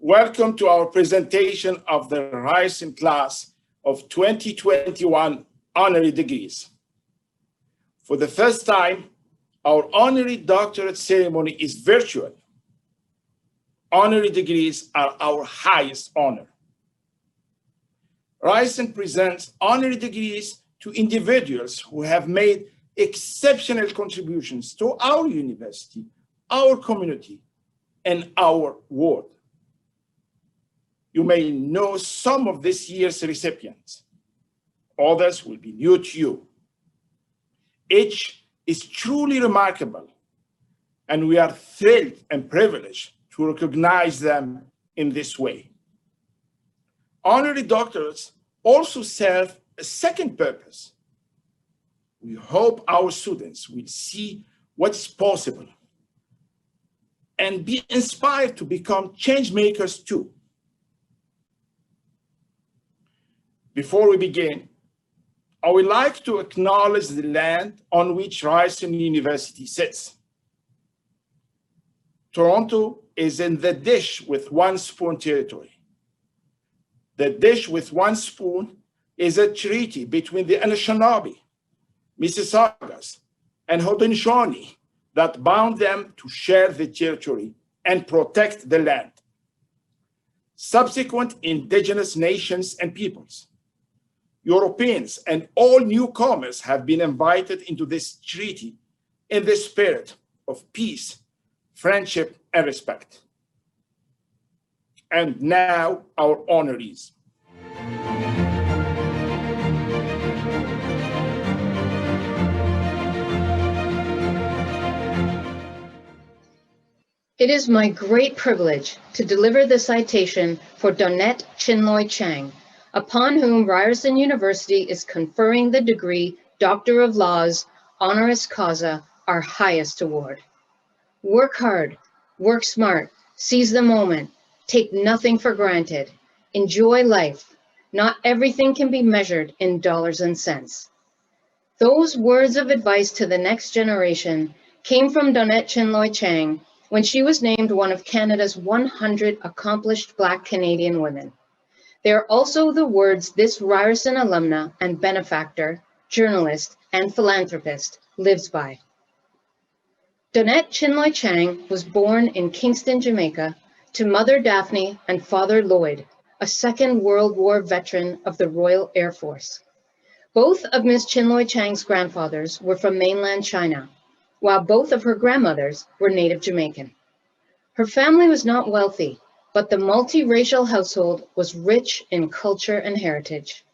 Welcome to our presentation of the Ryerson class of 2021 honorary degrees. For the first time, our honorary doctorate ceremony is virtual. Honorary degrees are our highest honor. Ryerson presents honorary degrees to individuals who have made exceptional contributions to our university, our community, and our world. You may know some of this year's recipients. Others will be new to you. Each is truly remarkable, and we are thrilled and privileged to recognize them in this way. Honorary doctorates also serve a second purpose. We hope our students will see what's possible and be inspired to become change makers too. Before we begin, I would like to acknowledge the land on which Ryerson University sits. Toronto is in the dish with one spoon territory. The dish with one spoon is a treaty between the Anishinaabe, Mississaugas, and Haudenosaunee that bound them to share the territory and protect the land. Subsequent indigenous nations and peoples, Europeans, and all newcomers have been invited into this treaty in the spirit of peace, friendship, and respect. And now, our honorees. It is my great privilege to deliver the citation for Donette Chinloi Chang, upon whom Ryerson University is conferring the degree Doctor of Laws, honoris causa, our highest award. Work hard, work smart, seize the moment, take nothing for granted, enjoy life. Not everything can be measured in dollars and cents. Those words of advice to the next generation came from Donette Chinloi Chang when she was named one of Canada's 100 accomplished Black Canadian women. They are also the words this Ryerson alumna and benefactor, journalist, and philanthropist lives by. Donette Chinloi Chang was born in Kingston, Jamaica, to Mother Daphne and Father Lloyd, a Second World War veteran of the Royal Air Force. Both of Ms. Chinloi Chang's grandfathers were from mainland China, while both of her grandmothers were native Jamaican. Her family was not wealthy, but the multiracial household was rich in culture and heritage.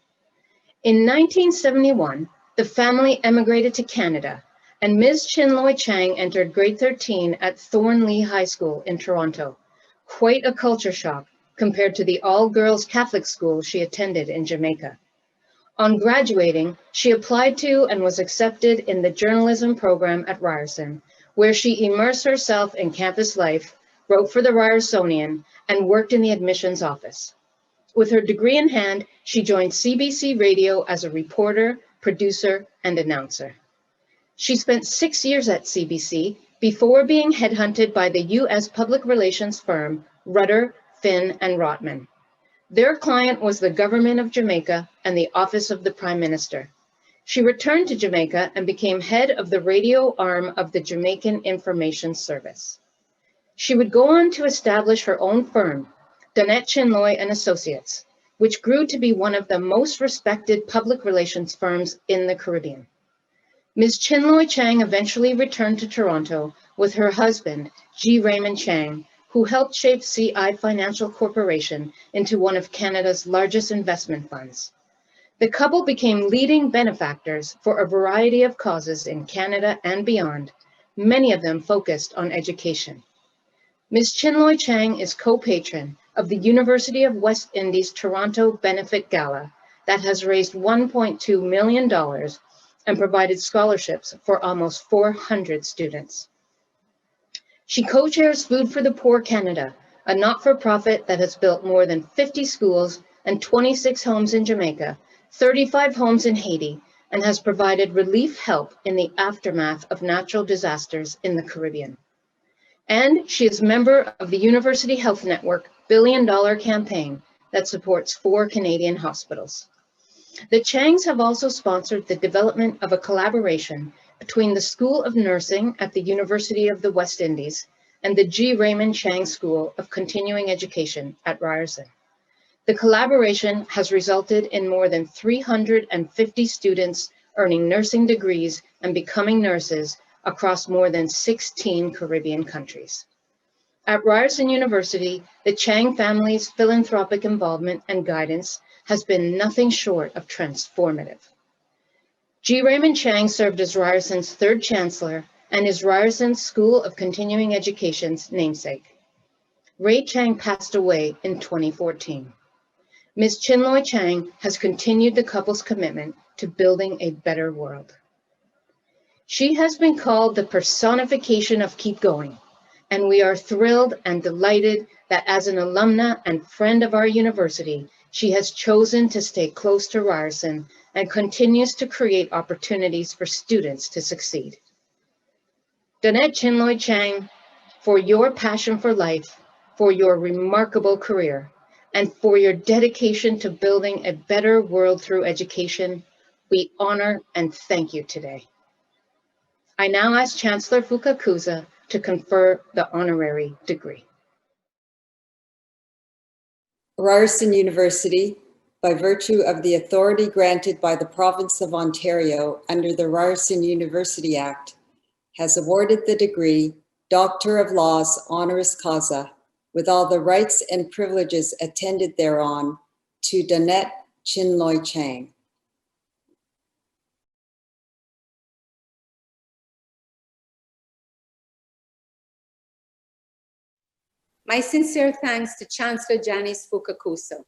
In 1971, the family emigrated to Canada, and Ms. Chinloi Chang entered grade 13 at Thornlea High School in Toronto, quite a culture shock compared to the all-girls Catholic school she attended in Jamaica. On graduating, she applied to and was accepted in the journalism program at Ryerson, where she immersed herself in campus life, wrote for the Ryersonian, and worked in the admissions office. With her degree in hand, she joined CBC Radio as a reporter, producer, and announcer. She spent 6 years at CBC before being headhunted by the U.S. public relations firm Rudder, Finn, and Rotman. Their client was the government of Jamaica and the Office of the Prime Minister. She returned to Jamaica and became head of the radio arm of the Jamaican Information Service. She would go on to establish her own firm, Donette Chinloi and Associates, which grew to be one of the most respected public relations firms in the Caribbean. Ms. Chinloi Chang eventually returned to Toronto with her husband, G. Raymond Chang, who helped shape CI Financial Corporation into one of Canada's largest investment funds. The couple became leading benefactors for a variety of causes in Canada and beyond, many of them focused on education. Ms. Chinloi Chang is co-patron of the University of West Indies Toronto Benefit Gala that has raised $1.2 million and provided scholarships for almost 400 students. She co-chairs Food for the Poor Canada, a not-for-profit that has built more than 50 schools and 26 homes in Jamaica, 35 homes in Haiti, and has provided relief help in the aftermath of natural disasters in the Caribbean. And she is a member of the University Health Network billion campaign that supports 4 Canadian hospitals. The Changs have also sponsored the development of a collaboration between the School of Nursing at the University of the West Indies and the G. Raymond Chang School of Continuing Education at Ryerson. The collaboration has resulted in more than 350 students earning nursing degrees and becoming nurses across more than 16 Caribbean countries. At Ryerson University, the Chang family's philanthropic involvement and guidance has been nothing short of transformative. G. Raymond Chang served as Ryerson's 3rd chancellor and is Ryerson's School of Continuing Education's namesake. Ray Chang passed away in 2014. Ms. Chinloi Chang has continued the couple's commitment to building a better world. She has been called the personification of keep going, and we are thrilled and delighted that as an alumna and friend of our university, she has chosen to stay close to Ryerson and continues to create opportunities for students to succeed. Donette Chinloi Chang, for your passion for life, for your remarkable career, and for your dedication to building a better world through education, we honor and thank you today. I now ask Chancellor Fukakusa to confer the honorary degree. Ryerson University, by virtue of the authority granted by the Province of Ontario under the Ryerson University Act, has awarded the degree Doctor of Laws honoris causa with all the rights and privileges attended thereon to Donette Chinloi Chang. My sincere thanks to Chancellor Janice Fukakusa,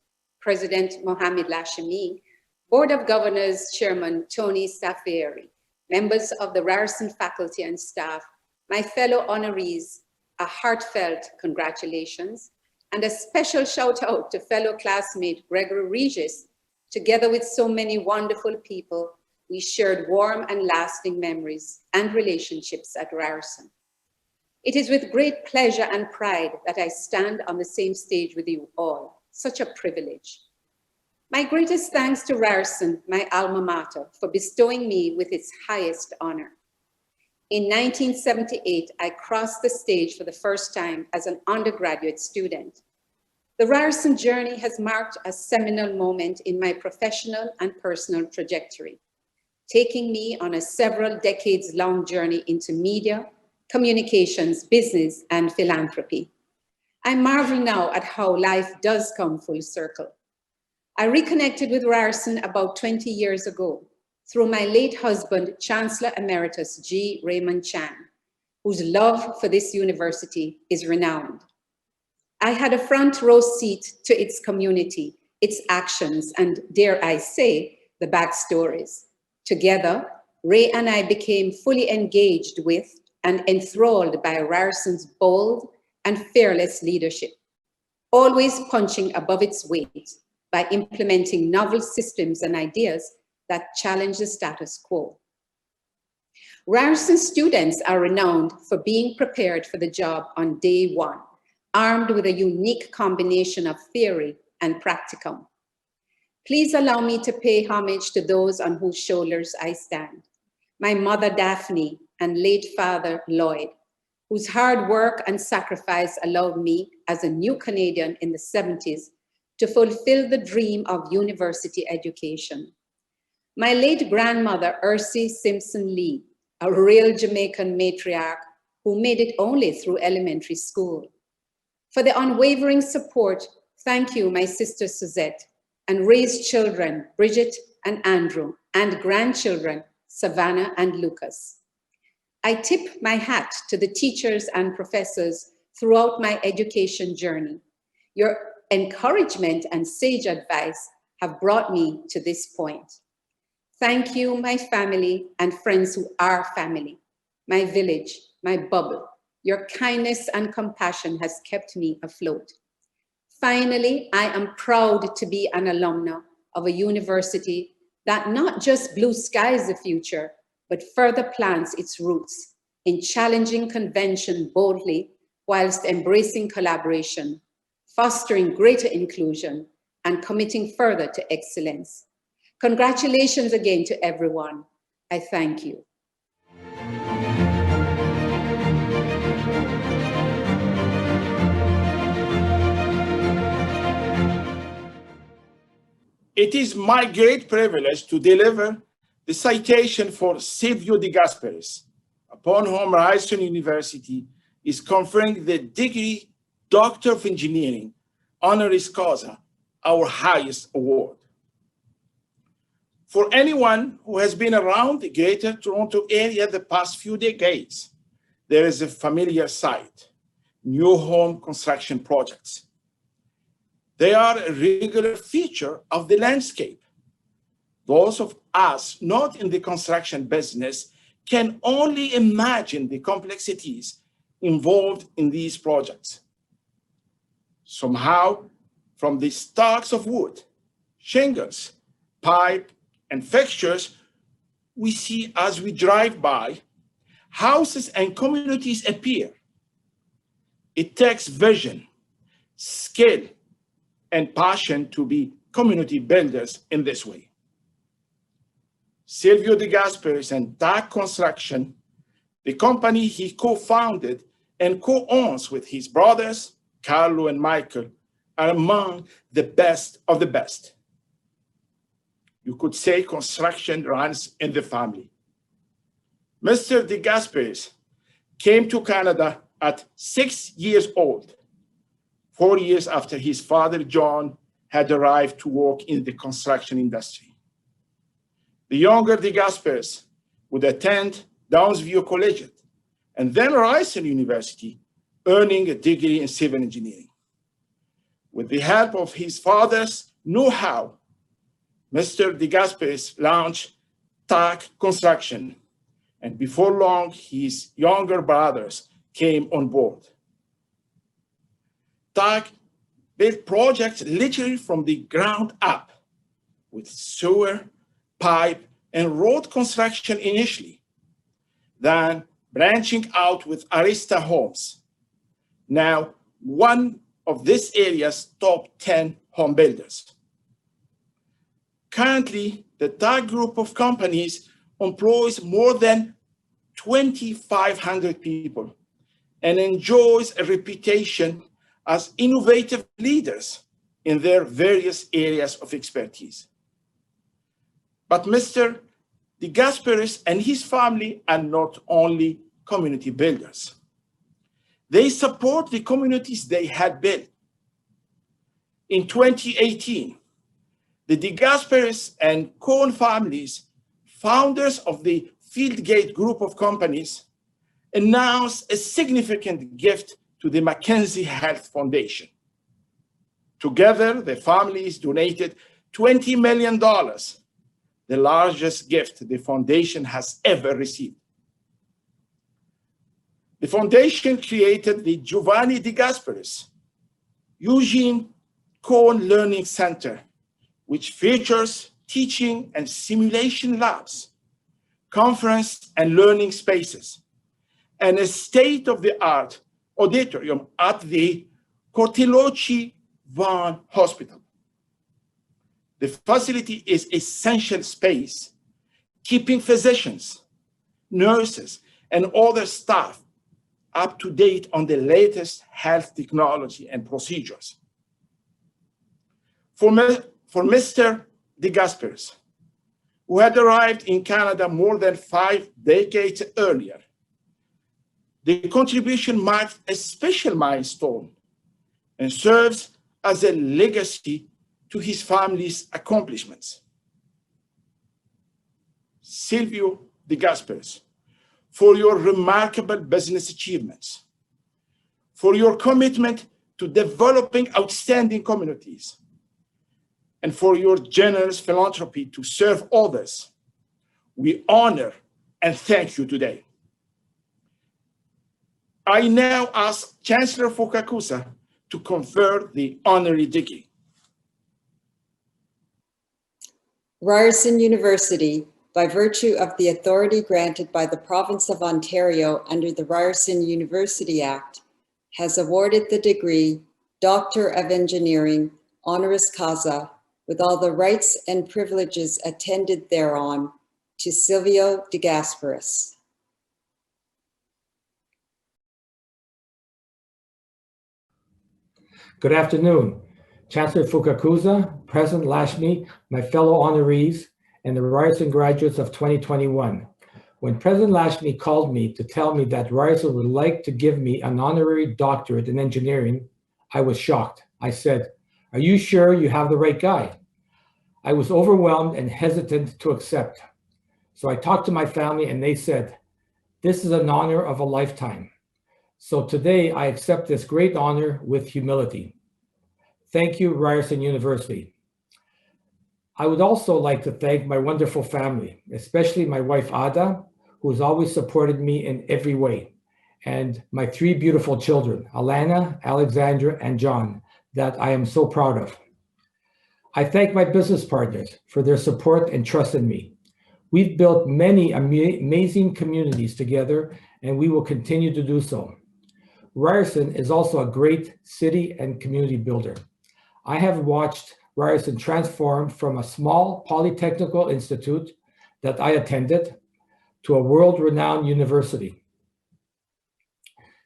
President Mohamed Lashimi, Board of Governors Chairman Tony Safieri, members of the Ryerson faculty and staff, my fellow honorees, a heartfelt congratulations, and a special shout out to fellow classmate Gregory Regis. Together with so many wonderful people, we shared warm and lasting memories and relationships at Ryerson. It is with great pleasure and pride that I stand on the same stage with you all. Such a privilege. My greatest thanks to Ryerson, my alma mater, for bestowing me with its highest honor. In 1978, I crossed the stage for the first time as an undergraduate student. The Ryerson journey has marked a seminal moment in my professional and personal trajectory, taking me on a several decades-long journey into media, communications, business, and philanthropy. I marvel now at how life does come full circle. I reconnected with Ryerson about 20 years ago through my late husband, Chancellor Emeritus G. Raymond Chang, whose love for this university is renowned. I had a front row seat to its community, its actions, and dare I say, the backstories. Together, Ray and I became fully engaged with and enthralled by Ryerson's bold and fearless leadership, always punching above its weight by implementing novel systems and ideas that challenge the status quo. Ryerson students are renowned for being prepared for the job on day one, armed with a unique combination of theory and practicum. Please allow me to pay homage to those on whose shoulders I stand. My mother, Daphne, and late father, Lloyd, whose hard work and sacrifice allowed me, as a new Canadian in the 70s, to fulfill the dream of university education. My late grandmother, Ursie Simpson Lee, a real Jamaican matriarch who made it only through elementary school. For the unwavering support, thank you, my sister Suzette, and Ray's children, Bridget and Andrew, and grandchildren, Savannah and Lucas. I tip my hat to the teachers and professors throughout my education journey. Your encouragement and sage advice have brought me to this point. Thank you, my family and friends who are family, my village, my bubble. Your kindness and compassion has kept me afloat. Finally, I am proud to be an alumna of a university that not just blue skies the future, but further plants its roots in challenging convention boldly whilst embracing collaboration, fostering greater inclusion, and committing further to excellence. Congratulations again to everyone. I thank you. It is my great privilege to deliver the citation for Silvio De Gasper, upon whom Ryerson University is conferring the degree Doctor of Engineering, honoris causa, our highest award. For anyone who has been around the Greater Toronto area the past few decades, there is a familiar sight: new home construction projects. They are a regular feature of the landscape. Those of us not in the construction business can only imagine the complexities involved in these projects. Somehow, from the stacks of wood, shingles, pipe, and fixtures, we see as we drive by, houses and communities appear. It takes vision, skill, and passion to be community builders in this way. Silvio De Gasper and TAG Construction, the company he co-founded and co-owns with his brothers, Carlo and Michael, are among the best of the best. You could say construction runs in the family. Mr. De Gasper came to Canada at 6 years old, 4 years after his father, John, had arrived to work in the construction industry. The younger De Gaspers would attend Downsview Collegiate and then Ryerson University, earning a degree in civil engineering. With the help of his father's know-how, Mr. De Gasper launched TAG Construction, and before long, his younger brothers came on board. TAG built projects literally from the ground up, with sewer, pipe, and road construction initially, then branching out with Arista Homes, now one of this area's top 10 home builders. Currently, the TAG group of companies employs more than 2,500 people and enjoys a reputation as innovative leaders in their various areas of expertise. But Mr. De Gasper and his family are not only community builders. They support the communities they had built. In 2018, the De Gaspers and Cohen families, founders of the Fieldgate group of companies, announced a significant gift to the Mackenzie Health Foundation. Together, the families donated $20 million, the largest gift the foundation has ever received. The foundation created the Giovanni De Gasperis Eugene Cohen Learning Center, which features teaching and simulation labs, conference and learning spaces, and a state-of-the-art auditorium at the Cortelocci Vaughan Hospital. The facility is essential space, keeping physicians, nurses, and other staff up to date on the latest health technology and procedures. For Mr. De Gaspers, who had arrived in Canada more than 5 decades earlier, the contribution marks a special milestone and serves as a legacy to his family's accomplishments. Silvio De Gaspers, for your remarkable business achievements, for your commitment to developing outstanding communities, and for your generous philanthropy to serve others, we honor and thank you today. I now ask Chancellor Fukakusa to confer the honorary degree. Ryerson University, by virtue of the authority granted by the Province of Ontario under the Ryerson University Act, has awarded the degree Doctor of Engineering, honoris causa, with all the rights and privileges attended thereon, to Silvio De Gasper. Good afternoon. Chancellor Fukakusa, President Lashmi, my fellow honorees, and the Ryerson graduates of 2021. When President Lashmi called me to tell me that Ryerson would like to give me an honorary doctorate in engineering, I was shocked. I said, "Are you sure you have the right guy?" I was overwhelmed and hesitant to accept. So I talked to my family and they said, "This is an honor of a lifetime." So today I accept this great honor with humility. Thank you, Ryerson University. I would also like to thank my wonderful family, especially my wife, Ada, who has always supported me in every way, and my three beautiful children, Alana, Alexandra, and John, that I am so proud of. I thank my business partners for their support and trust in me. We've built many amazing communities together, and we will continue to do so. Ryerson is also a great city and community builder. I have watched Ryerson transform from a small polytechnical institute that I attended to a world-renowned university.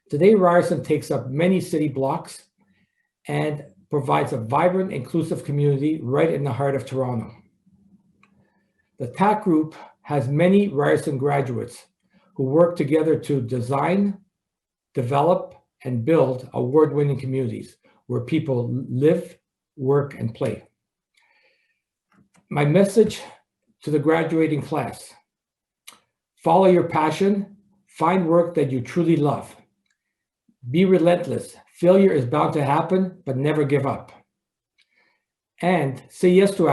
Today, Ryerson takes up many city blocks and provides a vibrant, inclusive community right in the heart of Toronto. The TAC Group has many Ryerson graduates who work together to design, develop, and build award-winning communities where people live, work, and play. My message to the graduating class: follow your passion, find work that you truly love. Be relentless. Failure is bound to happen, but never give up. And say yes to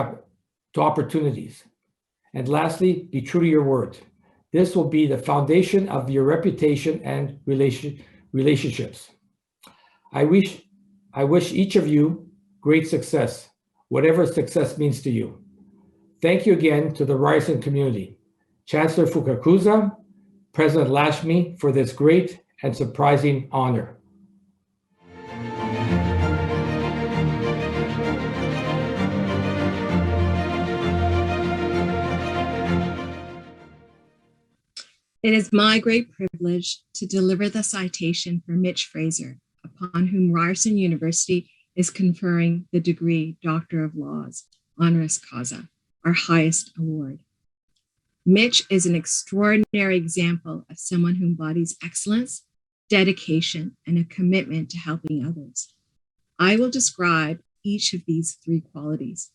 opportunities. And lastly, be true to your word. This will be the foundation of your reputation and relationships. I wish each of you great success, whatever success means to you. Thank you again to the Ryerson community, Chancellor Fukakusa, President Lashmi, for this great and surprising honor. It is my great privilege to deliver the citation for Mitch Fraser, upon whom Ryerson University is conferring the degree Doctor of Laws, honoris causa, our highest award. Mitch is an extraordinary example of someone who embodies excellence, dedication, and a commitment to helping others. I will describe each of these three qualities.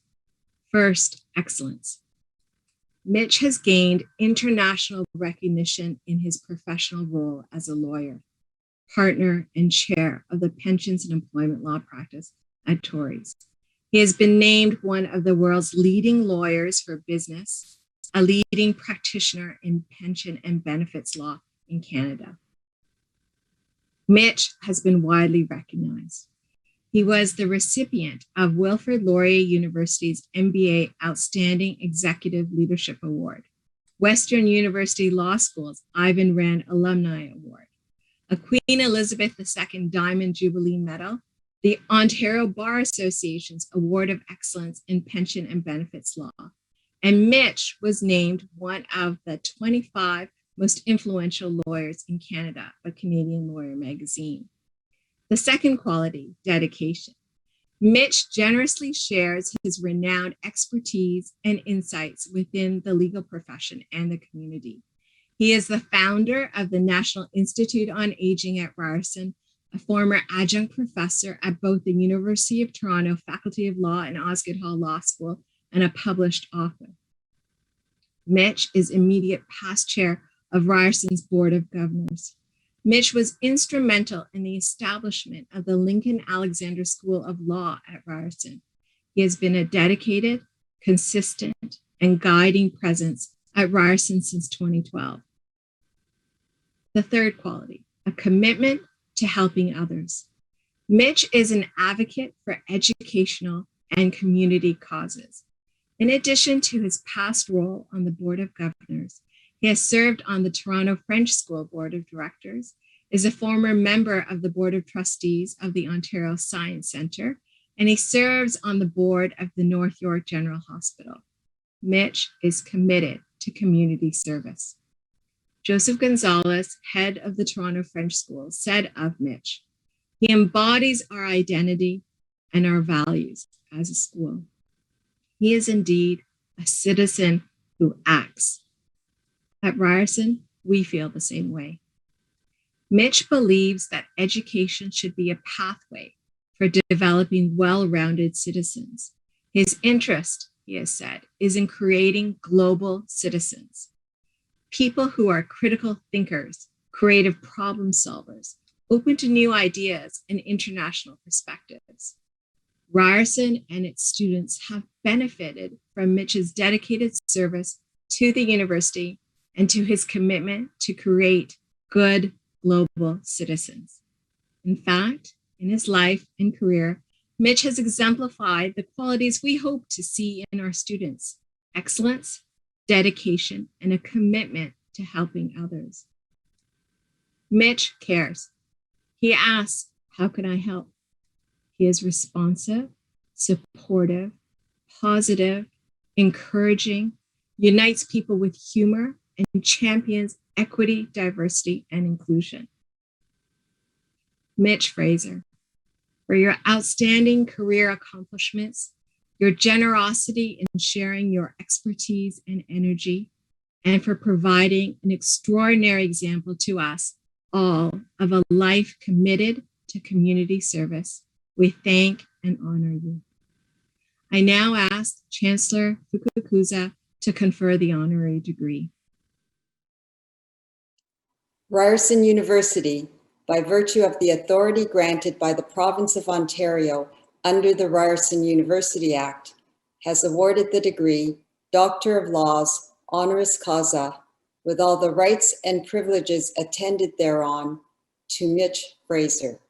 First, excellence. Mitch has gained international recognition in his professional role as a lawyer, partner, and chair of the Pensions and Employment Law practice at Torys. He has been named one of the world's leading lawyers for business, a leading practitioner in pension and benefits law in Canada. Mitch has been widely recognized. He was the recipient of Wilfrid Laurier University's MBA Outstanding Executive Leadership Award, Western University Law School's Ivan Rand Alumni Award, a Queen Elizabeth II Diamond Jubilee Medal, the Ontario Bar Association's Award of Excellence in Pension and Benefits Law, and Mitch was named one of the 25 most influential lawyers in Canada by Canadian Lawyer magazine. The second quality, dedication. Mitch generously shares his renowned expertise and insights within the legal profession and the community. He is the founder of the National Institute on Aging at Ryerson, a former adjunct professor at both the University of Toronto Faculty of Law and Osgoode Hall Law School, and a published author. Mitch is immediate past chair of Ryerson's Board of Governors. Mitch was instrumental in the establishment of the Lincoln Alexander School of Law at Ryerson. He has been a dedicated, consistent, and guiding presence at Ryerson since 2012. The third quality, a commitment to helping others. Mitch is an advocate for educational and community causes. In addition to his past role on the Board of Governors, he has served on the Toronto French School Board of Directors is a former member of the Board of Trustees of the Ontario Science Centre, and he serves on the board of the North York General Hospital. Mitch is committed to community service. Joseph Gonzalez, head of the Toronto French School, said of Mitch, "He embodies our identity and our values as a school. He is indeed a citizen who acts." At Ryerson, we feel the same way. Mitch believes that education should be a pathway for developing well-rounded citizens. His interest, he has said, is in creating global citizens, people who are critical thinkers, creative problem solvers, open to new ideas and international perspectives. Ryerson and its students have benefited from Mitch's dedicated service to the university and to his commitment to create good global citizens. In fact, in his life and career, Mitch has exemplified the qualities we hope to see in our students: excellence, dedication, and a commitment to helping others. Mitch cares. He asks, "How can I help?" He is responsive, supportive, positive, encouraging, unites people with humor, and champions equity, diversity, and inclusion. Mitch Fraser, for your outstanding career accomplishments, your generosity in sharing your expertise and energy, and for providing an extraordinary example to us all of a life committed to community service, we thank and honor you. I now ask Chancellor Fukakusa to confer the honorary degree. Ryerson University, by virtue of the authority granted by the Province of Ontario under the Ryerson University Act, has awarded the degree Doctor of Laws, honoris causa, with all the rights and privileges attended thereon, to Mitch Fraser.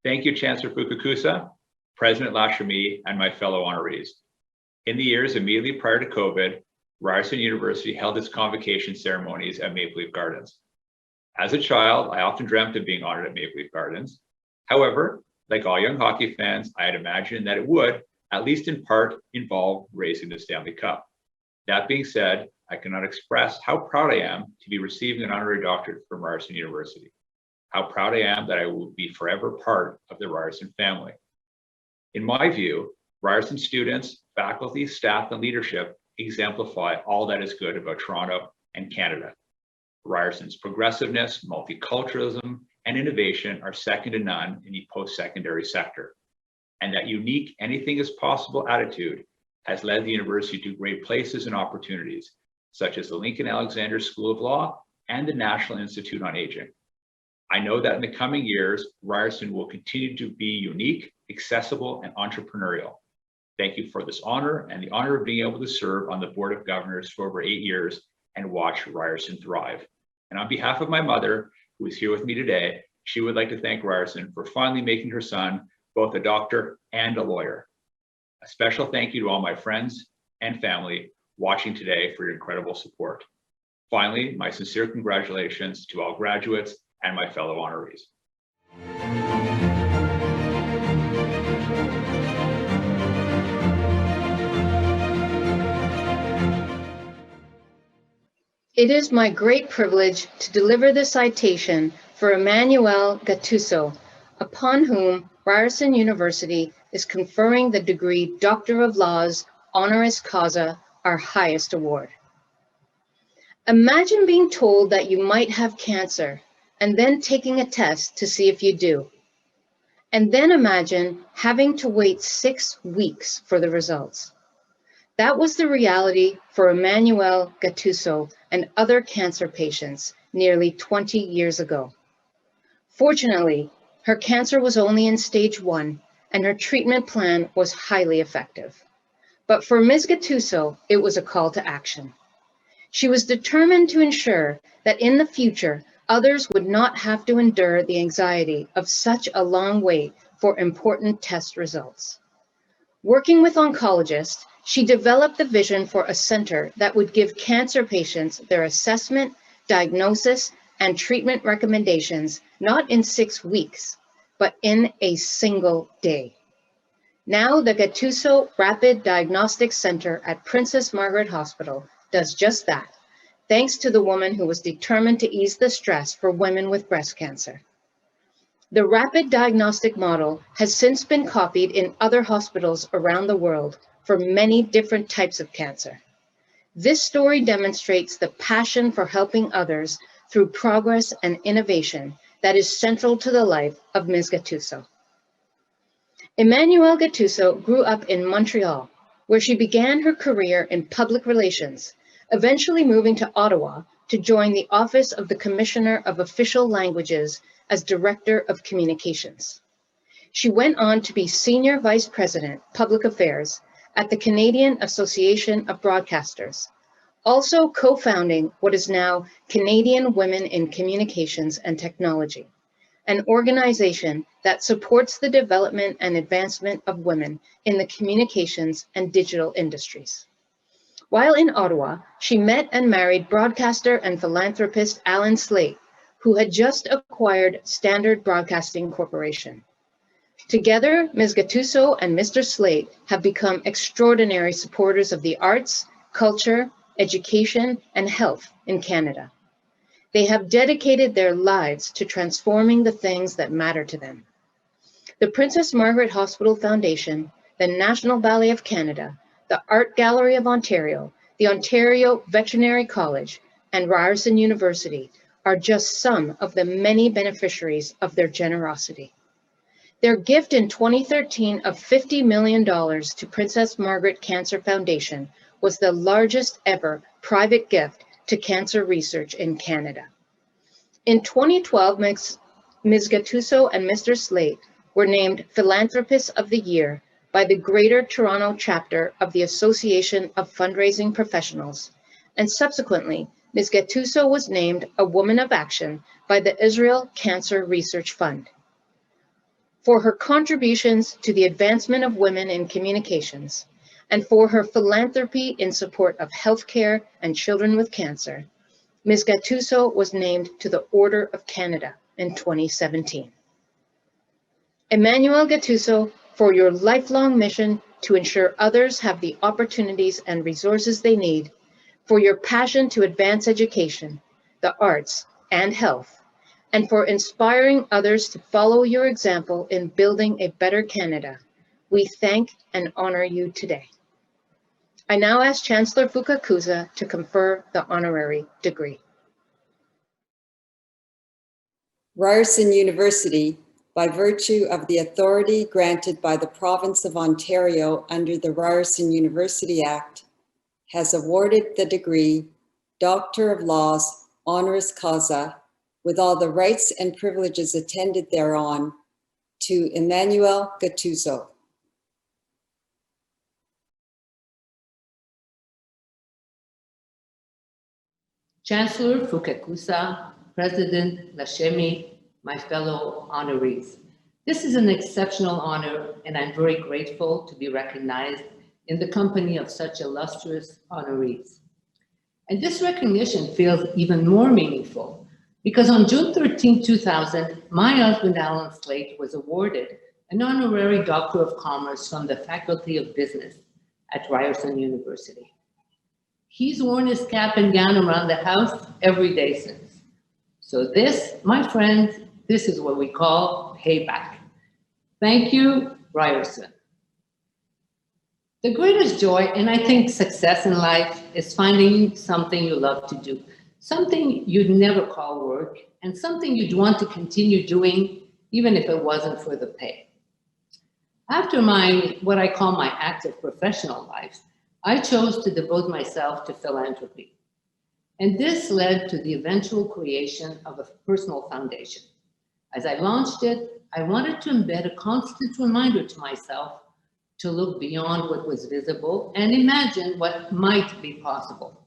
Thank you, Chancellor Fukakusa, President Lashmi, and my fellow honorees. In the years immediately prior to COVID, Ryerson University held its convocation ceremonies at Maple Leaf Gardens. As a child, I often dreamt of being honored at Maple Leaf Gardens. However, like all young hockey fans, I had imagined that it would, at least in part, involve raising the Stanley Cup. That being said, I cannot express how proud I am to be receiving an honorary doctorate from Ryerson University. How proud I am that I will be forever part of the Ryerson family. In my view, Ryerson students, faculty, staff, and leadership exemplify all that is good about Toronto and Canada. Ryerson's progressiveness, multiculturalism, and innovation are second to none in the post-secondary sector. And that unique anything is possible attitude has led the university to great places and opportunities, such as the Lincoln Alexander School of Law and the National Institute on Aging. I know that in the coming years, Ryerson will continue to be unique, accessible, and entrepreneurial. Thank you for this honor and the honor of being able to serve on the Board of Governors for over 8 years and watch Ryerson thrive. And on behalf of my mother, who is here with me today, she would like to thank Ryerson for finally making her son both a doctor and a lawyer. A special thank you to all my friends and family watching today for your incredible support. Finally, my sincere congratulations to all graduates and my fellow honorees. It is my great privilege to deliver the citation for Emmanuel Gatuso, upon whom Ryerson University is conferring the degree Doctor of Laws, honoris causa, our highest award. Imagine being told that you might have cancer and then taking a test to see if you do. And then imagine having to wait 6 weeks for the results. That was the reality for Emmanuel Gatuso and other cancer patients nearly 20 years ago. Fortunately, her cancer was only in stage 1 and her treatment plan was highly effective. But for Ms. Gatuso, it was a call to action. She was determined to ensure that in the future, others would not have to endure the anxiety of such a long wait for important test results. Working with oncologists, She developed the vision for a center that would give cancer patients their assessment, diagnosis, and treatment recommendations not in 6 weeks, but in a single day. Now, the Gatuso Rapid Diagnostic Center at Princess Margaret Hospital does just that, thanks to the woman who was determined to ease the stress for women with breast cancer. The rapid diagnostic model has since been copied in other hospitals around the world for many different types of cancer. This story demonstrates the passion for helping others through progress and innovation that is central to the life of Ms. Gatuso. Emmanuel Gatuso grew up in Montreal, where she began her career in public relations, eventually moving to Ottawa to join the Office of the Commissioner of Official Languages as Director of Communications. She went on to be Senior Vice President, Public Affairs at the Canadian Association of Broadcasters, also co-founding what is now Canadian Women in Communications and Technology, an organization that supports the development and advancement of women in the communications and digital industries. While in Ottawa, she met and married broadcaster and philanthropist Alan Slate, who had just acquired Standard Broadcasting Corporation. Together, Ms. Gatuso and Mr. Slate have become extraordinary supporters of the arts, culture, education, and health in Canada. They have dedicated their lives to transforming the things that matter to them. The Princess Margaret Hospital Foundation, the National Ballet of Canada, the Art Gallery of Ontario, the Ontario Veterinary College, and Ryerson University are just some of the many beneficiaries of their generosity. Their gift in 2013 of $50 million to Princess Margaret Cancer Foundation was the largest ever private gift to cancer research in Canada. In 2012, Ms. Gatuso and Mr. Slate were named Philanthropists of the Year by the Greater Toronto Chapter of the Association of Fundraising Professionals, and subsequently, Ms. Gatuso was named a Woman of Action by the Israel Cancer Research Fund. For her contributions to the advancement of women in communications, and for her philanthropy in support of healthcare and children with cancer, Ms. Gatuso was named to the Order of Canada in 2017. Emmanuel Gatuso, for your lifelong mission to ensure others have the opportunities and resources they need, for your passion to advance education, the arts, and health, and for inspiring others to follow your example in building a better Canada, we thank and honor you today. I now ask Chancellor Fukakusa to confer the honorary degree. Ryerson University, by virtue of the authority granted by the Province of Ontario under the Ryerson University Act, has awarded the degree Doctor of Laws, honoris causa, with all the rights and privileges attended thereon, to Emmanuel Gatuso. Chancellor Fukakusa, President Lashemi, my fellow honorees. This is an exceptional honor, and I'm very grateful to be recognized in the company of such illustrious honorees. And this recognition feels even more meaningful because on June 13, 2000, my husband, Alan Slate, was awarded an Honorary Doctor of Commerce from the Faculty of Business at Ryerson University. He's worn his cap and gown around the house every day since. So this, my friends, this is what we call payback. Thank you, Ryerson. The greatest joy, and I think success in life, is finding something you love to do, something you'd never call work, and something you'd want to continue doing, even if it wasn't for the pay. After what I call my active professional life, I chose to devote myself to philanthropy. And this led to the eventual creation of a personal foundation. As I launched it, I wanted to embed a constant reminder to myself to look beyond what was visible and imagine what might be possible.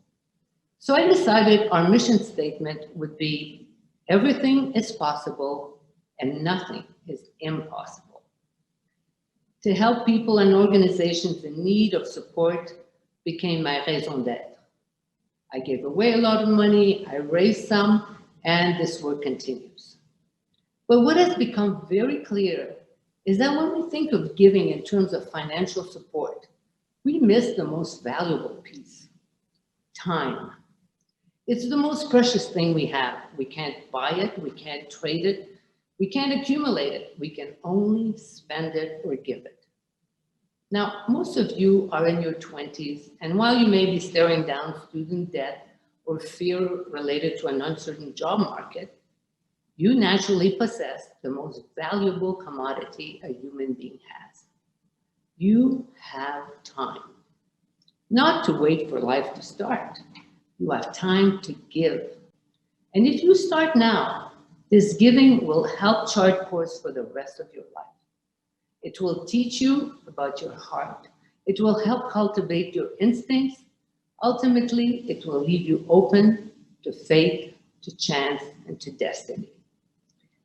So I decided our mission statement would be, everything is possible and nothing is impossible. To help people and organizations in need of support became my raison d'etre. I gave away a lot of money, I raised some, and this work continues. But what has become very clear is that when we think of giving in terms of financial support, we miss the most valuable piece: time. It's the most precious thing we have. We can't buy it, we can't trade it, we can't accumulate it. We can only spend it or give it. Now, most of you are in your 20s, and while you may be staring down student debt or fear related to an uncertain job market, you naturally possess the most valuable commodity a human being has. You have time. Not to wait for life to start. You have time to give. And if you start now, this giving will help chart course for the rest of your life. It will teach you about your heart. It will help cultivate your instincts. Ultimately, it will leave you open to fate, to chance, and to destiny.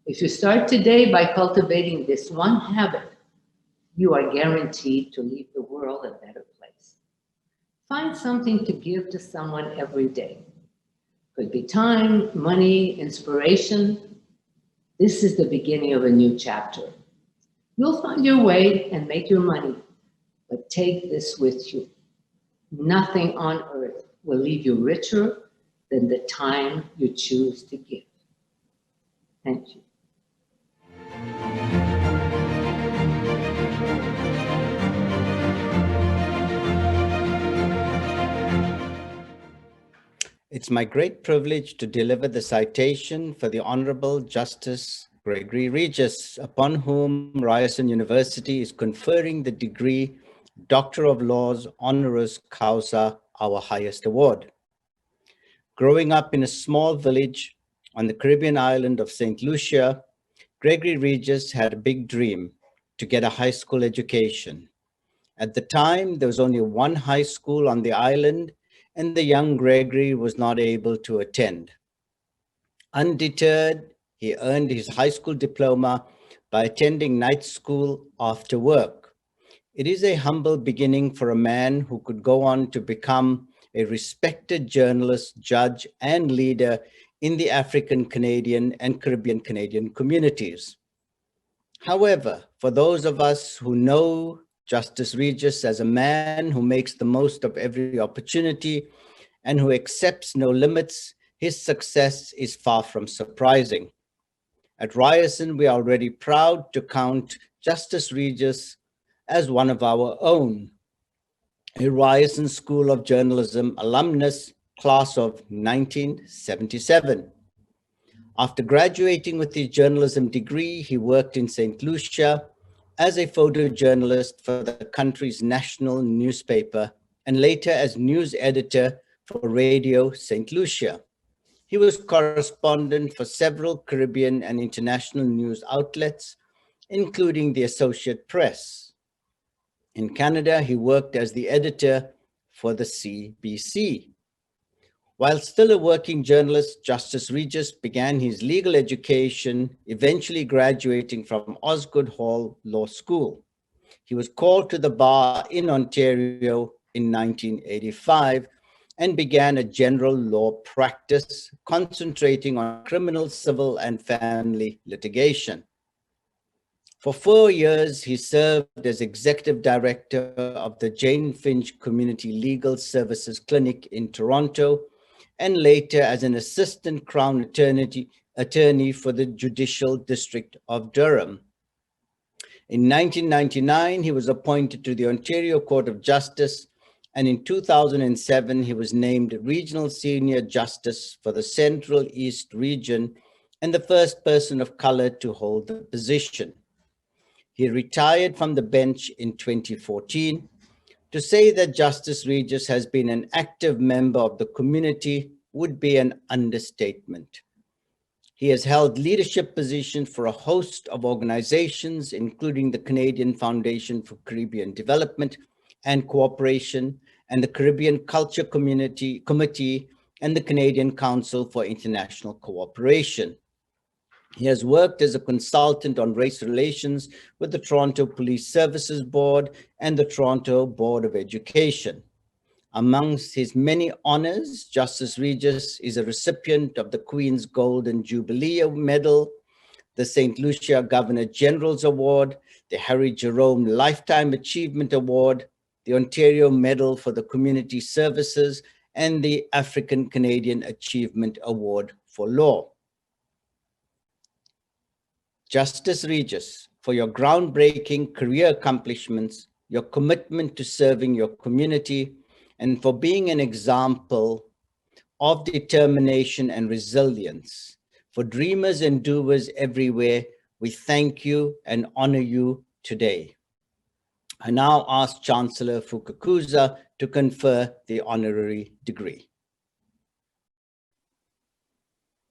If you start today by cultivating this one habit, you are guaranteed to leave the world a better place. Find something to give to someone every day. Could be time, money, inspiration. This is the beginning of a new chapter. You'll find your way and make your money, but take this with you. Nothing on earth will leave you richer than the time you choose to give. Thank you. It's my great privilege to deliver the citation for the Honorable Justice Gregory Regis, upon whom Ryerson University is conferring the degree Doctor of Laws Honoris Causa, our highest award. Growing up in a small village on the Caribbean island of St. Lucia, Gregory Regis had a big dream: to get a high school education. At the time, there was only one high school on the island, and the young Gregory was not able to attend. Undeterred, he earned his high school diploma by attending night school after work. It is a humble beginning for a man who could go on to become a respected journalist, judge, and leader in the African Canadian and Caribbean Canadian communities. However, for those of us who know Justice Regis as a man who makes the most of every opportunity and who accepts no limits, his success is far from surprising. At Ryerson, we are already proud to count Justice Regis as one of our own, a Ryerson School of Journalism alumnus, class of 1977. After graduating with his journalism degree, he worked in St. Lucia as a photojournalist for the country's national newspaper and later as news editor for Radio St. Lucia. He was correspondent for several Caribbean and international news outlets, including the Associated Press. In Canada, he worked as the editor for the CBC. While still a working journalist, Justice Regis began his legal education, eventually graduating from Osgoode Hall Law School. He was called to the bar in Ontario in 1985 and began a general law practice concentrating on criminal, civil, and family litigation. For 4 years, he served as executive director of the Jane Finch Community Legal Services Clinic in Toronto, and later as an assistant Crown attorney for the Judicial District of Durham. In 1999, he was appointed to the Ontario Court of Justice, and in 2007, he was named Regional Senior Justice for the Central East Region and the first person of color to hold the position. He retired from the bench in 2014. To say that Justice Regis has been an active member of the community would be an understatement. He has held leadership positions for a host of organizations, including the Canadian Foundation for Caribbean Development and Cooperation, and the Caribbean Culture Committee, and the Canadian Council for International Cooperation. He has worked as a consultant on race relations with the Toronto Police Services Board and the Toronto Board of Education. Amongst his many honors, Justice Regis is a recipient of the Queen's Golden Jubilee Medal, the St. Lucia Governor General's Award, the Harry Jerome Lifetime Achievement Award, the Ontario Medal for the Community Services, and the African Canadian Achievement Award for Law. Justice Regis, for your groundbreaking career accomplishments, your commitment to serving your community, and for being an example of determination and resilience. For dreamers and doers everywhere, we thank you and honor you today. I now ask Chancellor Fukakusa to confer the honorary degree.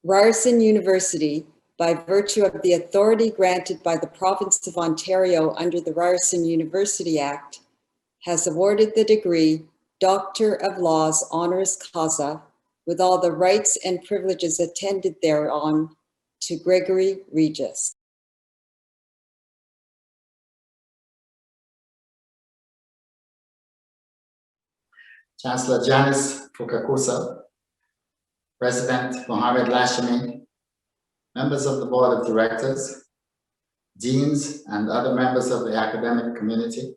Ryerson University, by virtue of the authority granted by the Province of Ontario under the Ryerson University Act, has awarded the degree Doctor of Laws honoris causa with all the rights and privileges attended thereon to Gregory Regis. Chancellor Janice Fukakusa, President Mohamed Lashmi, members of the Board of Directors, deans, and other members of the academic community,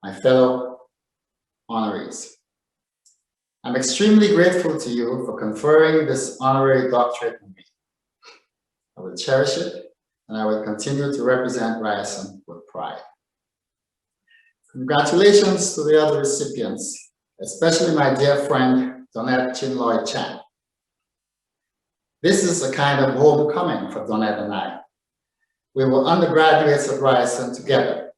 my fellow honorees. I'm extremely grateful to you for conferring this honorary doctorate on me. I will cherish it, and I will continue to represent Ryerson with pride. Congratulations to the other recipients, especially my dear friend, Donette Chinloi Chang. This is a kind of homecoming for Donette and I. We were undergraduates at Ryerson together.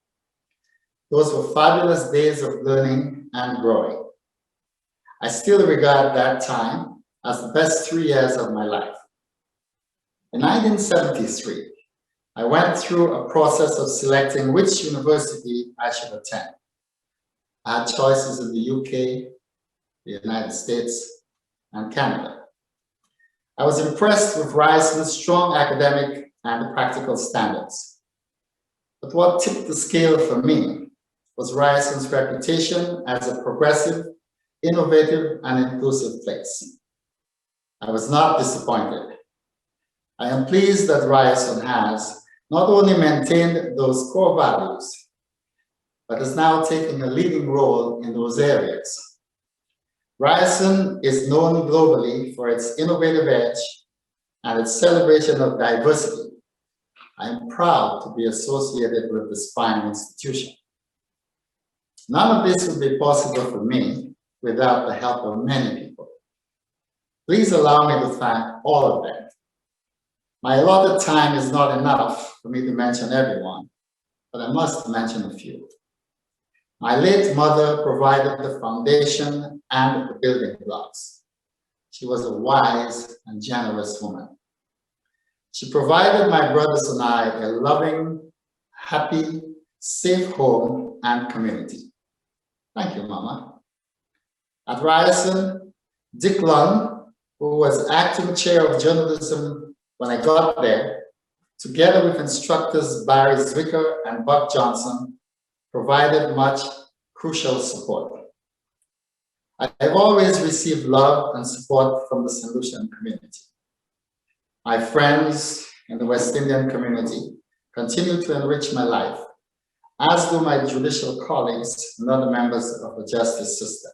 Those were fabulous days of learning and growing. I still regard that time as the best 3 years of my life. In 1973, I went through a process of selecting which university I should attend. I had choices in the UK, the United States, and Canada. I was impressed with Ryerson's strong academic and practical standards. But what tipped the scale for me was Ryerson's reputation as a progressive, innovative, and inclusive place. I was not disappointed. I am pleased that Ryerson has not only maintained those core values, but is now taking a leading role in those areas. Ryerson is known globally for its innovative edge and its celebration of diversity. I am proud to be associated with this fine institution. None of this would be possible for me without the help of many people. Please allow me to thank all of them. My allotted time is not enough for me to mention everyone, but I must mention a few. My late mother provided the foundation and the building blocks. She was a wise and generous woman. She provided my brothers and I a loving, happy, safe home and community. Thank you, Mama. At Ryerson, Dick Lunn, who was acting chair of journalism when I got there, together with instructors Barry Zwicker and Buck Johnson, provided much crucial support. I have always received love and support from the St. Lucian community. My friends in the West Indian community continue to enrich my life, as do my judicial colleagues and other members of the justice system.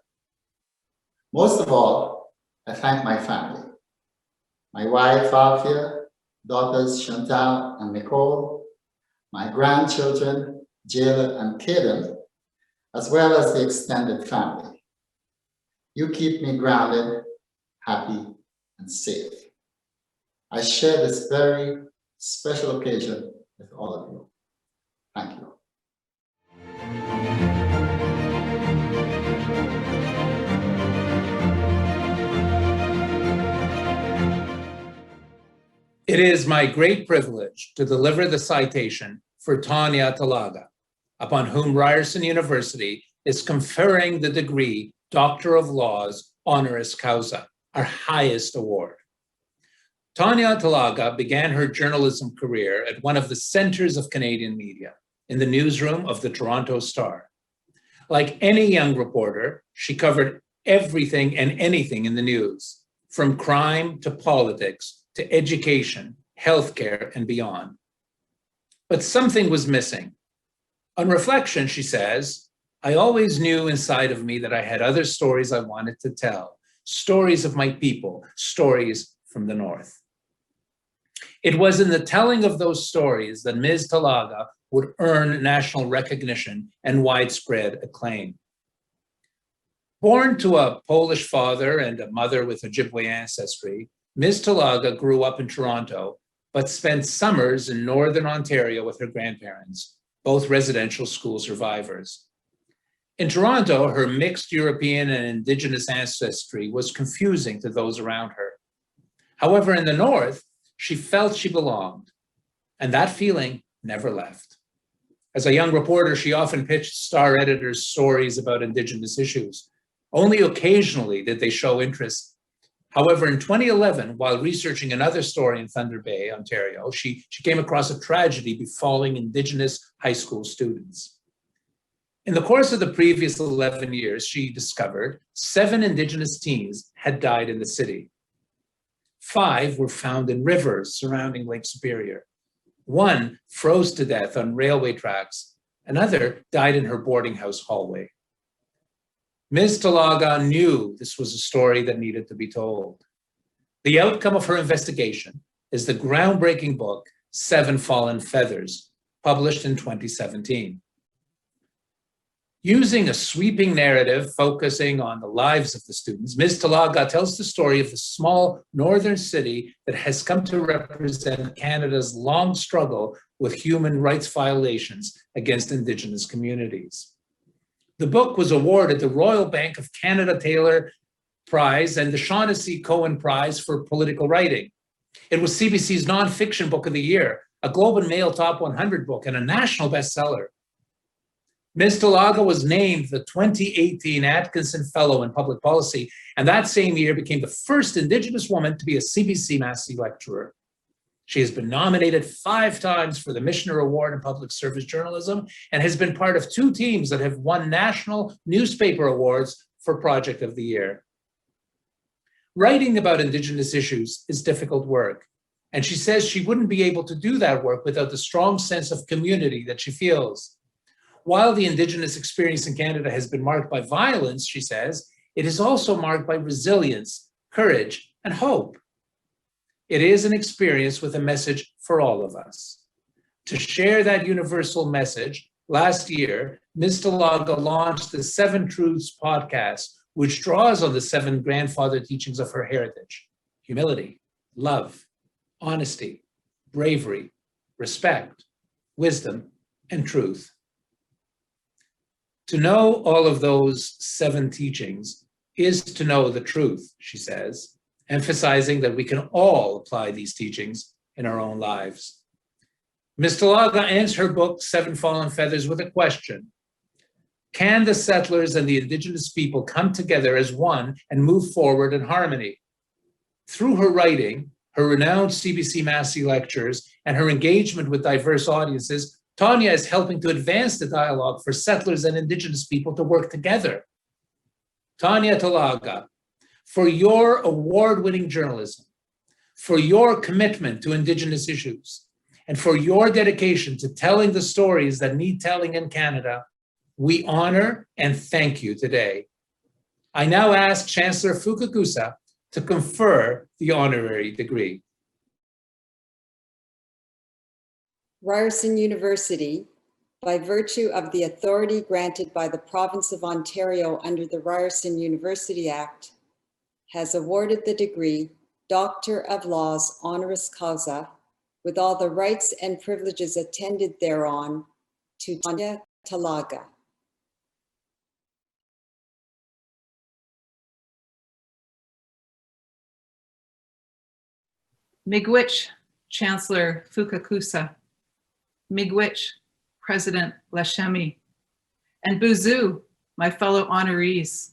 Most of all, I thank my family, my wife, Althea, daughters, Chantal and Nicole, my grandchildren, Jayla and Kaden, as well as the extended family. You keep me grounded, happy, and safe. I share this very special occasion with all of you. Thank you. It is my great privilege to deliver the citation for Tonya Talaga, upon whom Ryerson University is conferring the degree Doctor of Laws honoris causa, our highest award. Tonya Talaga began her journalism career at one of the centers of Canadian media, in the newsroom of the Toronto Star. Like any young reporter, she covered everything and anything in the news, from crime to politics to education, healthcare, and beyond. But something was missing. On reflection, she says, I always knew inside of me that I had other stories I wanted to tell, stories of my people, stories from the North. It was in the telling of those stories that Ms. Talaga would earn national recognition and widespread acclaim. Born to a Polish father and a mother with Ojibwe ancestry, Ms. Talaga grew up in Toronto, but spent summers in Northern Ontario with her grandparents, both residential school survivors. In Toronto, her mixed European and Indigenous ancestry was confusing to those around her. However, in the North, she felt she belonged, and that feeling never left. As a young reporter, she often pitched Star editors stories about Indigenous issues. Only occasionally did they show interest. However, in 2011, while researching another story in Thunder Bay, Ontario, she came across a tragedy befalling Indigenous high school students. In the course of the previous 11 years, she discovered 7 Indigenous teens had died in the city. 5 were found in rivers surrounding Lake Superior. 1 froze to death on railway tracks. Another died in her boarding house hallway. Ms. Talaga knew this was a story that needed to be told. The outcome of her investigation is the groundbreaking book, 7 Fallen Feathers, published in 2017. Using a sweeping narrative focusing on the lives of the students, Ms. Talaga tells the story of the small northern city that has come to represent Canada's long struggle with human rights violations against Indigenous communities. The book was awarded the Royal Bank of Canada Taylor Prize and the Shaughnessy Cohen Prize for Political Writing. It was CBC's nonfiction book of the year, a Globe and Mail Top 100 book, and a national bestseller. Ms. Talaga was named the 2018 Atkinson Fellow in Public Policy, and that same year became the first Indigenous woman to be a CBC Massey lecturer. She has been nominated 5 times for the Missioner Award in Public Service Journalism and has been part of 2 teams that have won national newspaper awards for Project of the Year. Writing about Indigenous issues is difficult work, and she says she wouldn't be able to do that work without the strong sense of community that she feels. While the Indigenous experience in Canada has been marked by violence, she says, it is also marked by resilience, courage, and hope. It is an experience with a message for all of us. To share that universal message, last year, Ms. Talaga launched the 7 Truths podcast, which draws on the 7 grandfather teachings of her heritage: humility, love, honesty, bravery, respect, wisdom, and truth. To know all of those 7 teachings is to know the truth, she says, emphasizing that we can all apply these teachings in our own lives. Ms. Talaga ends her book, 7 Fallen Feathers, with a question. Can the settlers and the Indigenous people come together as one and move forward in harmony? Through her writing, her renowned CBC Massey lectures, and her engagement with diverse audiences, Tonya is helping to advance the dialogue for settlers and Indigenous people to work together. Tonya Talaga, for your award-winning journalism, for your commitment to Indigenous issues, and for your dedication to telling the stories that need telling in Canada, we honor and thank you today. I now ask Chancellor Fukakusa to confer the honorary degree. Ryerson University, by virtue of the authority granted by the Province of Ontario under the Ryerson University Act, has awarded the degree Doctor of Laws honoris causa with all the rights and privileges attended thereon to Tonya Talaga. Miigwech, Chancellor Fukakusa. Miigwech, President Lashemi. And Buzu, my fellow honorees.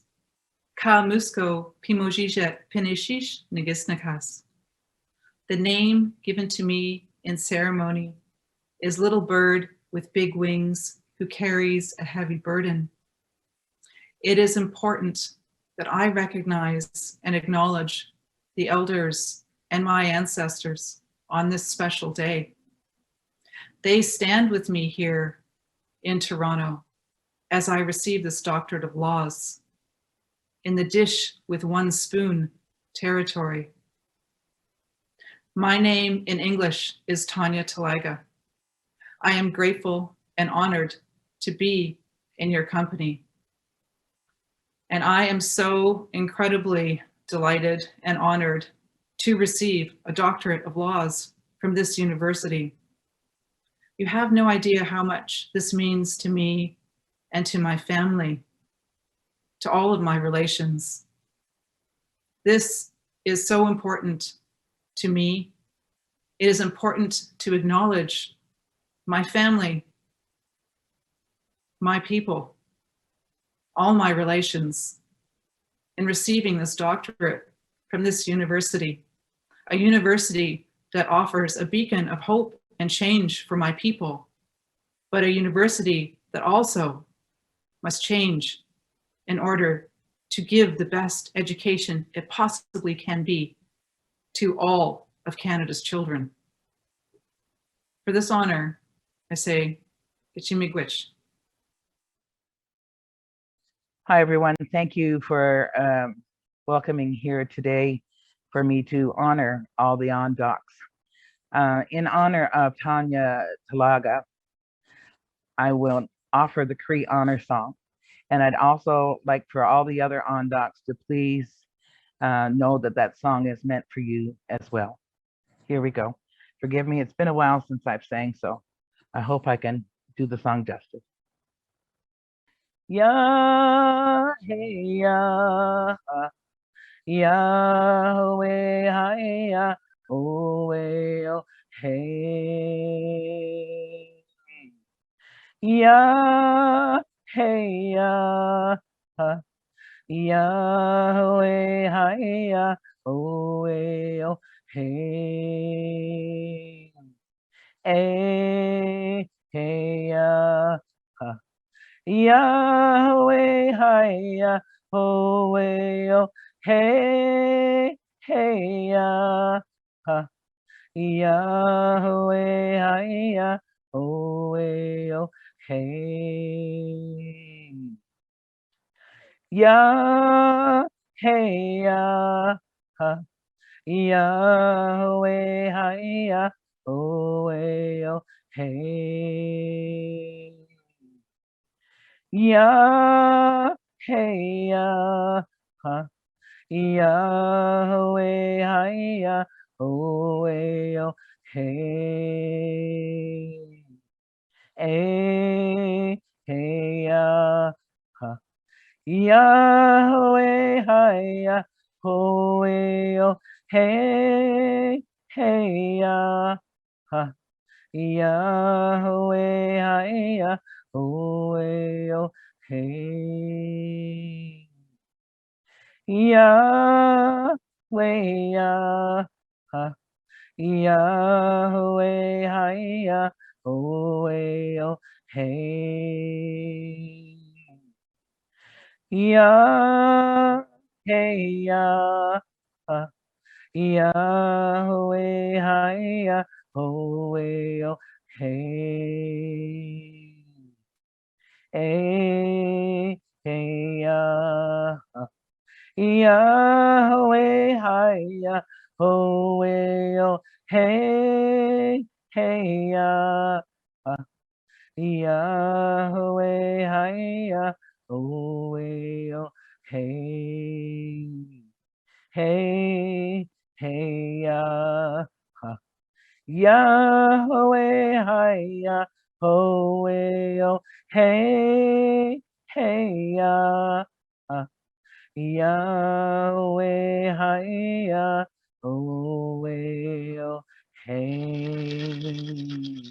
Ka Musko Pimojijet Pinishish Nigisnakas. The name given to me in ceremony is little bird with big wings who carries a heavy burden. It is important that I recognize and acknowledge the elders and my ancestors on this special day. They stand with me here in Toronto as I receive this Doctorate of Laws in the dish with one spoon territory. My name in English is Tonya Talaga. I am grateful and honored to be in your company. And I am so incredibly delighted and honored to receive a Doctorate of Laws from this university. You have no idea how much this means to me and to my family, to all of my relations. This is so important to me. It is important to acknowledge my family, my people, all my relations in receiving this doctorate from this university, a university that offers a beacon of hope and change for my people, but a university that also must change in order to give the best education it possibly can be to all of Canada's children. For this honor, I say, Miigwech. Hi, everyone. Thank you for welcoming here today for me to honor all the on-docs. In honor of Tonya Talaga, I will offer the Cree honor song. And I'd also like for all the other on-docs to please know that that song is meant for you as well. Here we go. Forgive me, it's been a while since I've sang, so I hope I can do the song justice. Ya, hey, ya, Yahweh, hi, oh, hey. Ya, hey, ya, Yahweh, hi, oh, hey. Hey, ya, Yahweh, hi, oh, hey, ya, Yahweh, hi, oh, hey. Ya, hey, ya, Yahweh, hi, oh, hey. Ya, hey, ya, Yahweh, hi, oh, hey. Hey, ya, Yahweh, hi, oh, hey, ya, Yahweh, hi, oh, hey. Yahweh, ya, Yahweh, hi, oh, hey. Ya, hey, ya, Yahweh, hi, oh, hey. Hey, ya, Yahweh, hi, oh, hey, ya, Yahweh, hi, oh, hey. Hey, ya, Yahweh, hi, oh, hey, ya, Yahweh, hi, oh, hey.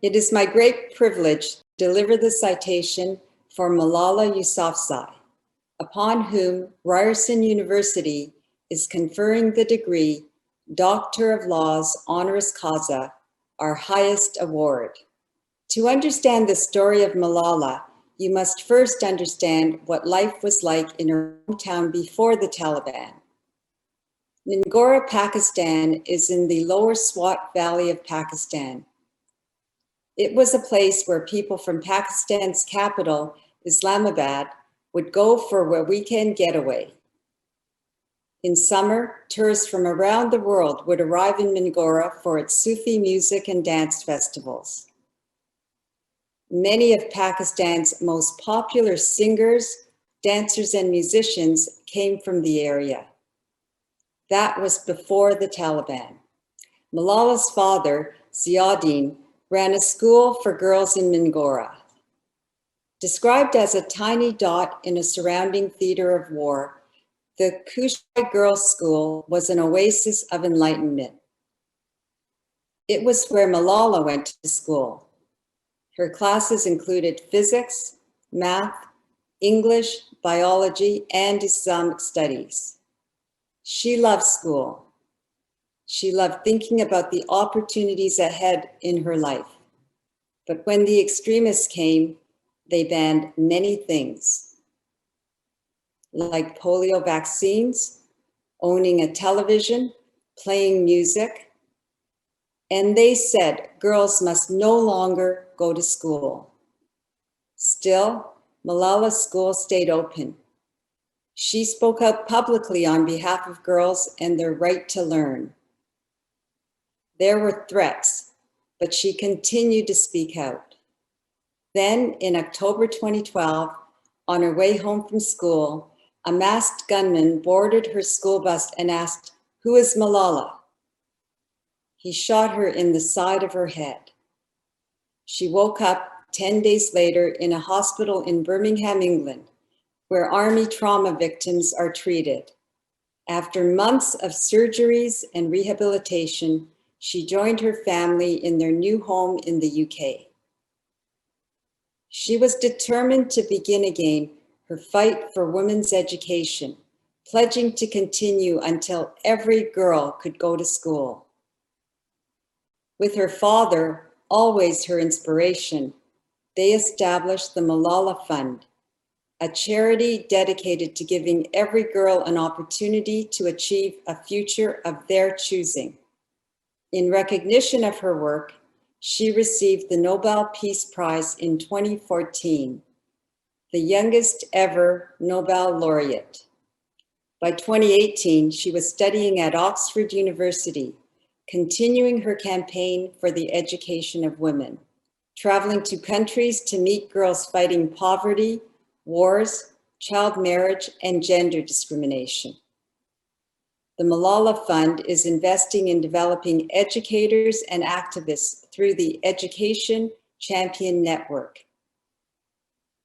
It is my great privilege to deliver the citation for Malala Yousafzai, upon whom Ryerson University is conferring the degree Doctor of Laws honoris causa, our highest award. To understand the story of Malala, you must first understand what life was like in her hometown before the Taliban. Mingora, Pakistan is in the lower Swat Valley of Pakistan. It was a place where people from Pakistan's capital, Islamabad, would go for a weekend getaway. In summer, tourists from around the world would arrive in Mingora for its Sufi music and dance festivals. Many of Pakistan's most popular singers, dancers, and musicians came from the area. That was before the Taliban. Malala's father, Ziauddin, ran a school for girls in Mingora. Described as a tiny dot in a surrounding theater of war, the Kushlai Girls' School was an oasis of enlightenment. It was where Malala went to school. Her classes included physics, math, English, biology, and Islamic studies. She loved school. She loved thinking about the opportunities ahead in her life. But when the extremists came, they banned many things, like polio vaccines, owning a television, playing music. And they said girls must no longer go to school. Still, Malala's school stayed open. She spoke out publicly on behalf of girls and their right to learn. There were threats, but she continued to speak out. Then, in October 2012, on her way home from school, a masked gunman boarded her school bus and asked, "Who is Malala?" He shot her in the side of her head. She woke up 10 days later in a hospital in Birmingham, England, where Army trauma victims are treated. After months of surgeries and rehabilitation, she joined her family in their new home in the UK. She was determined to begin again her fight for women's education, pledging to continue until every girl could go to school. With her father, always her inspiration, they established the Malala Fund, a charity dedicated to giving every girl an opportunity to achieve a future of their choosing. In recognition of her work, she received the Nobel Peace Prize in 2014, the youngest ever Nobel laureate. By 2018, she was studying at Oxford University, continuing her campaign for the education of women, traveling to countries to meet girls fighting poverty, wars, child marriage, and gender discrimination. The Malala Fund is investing in developing educators and activists through the Education Champion Network.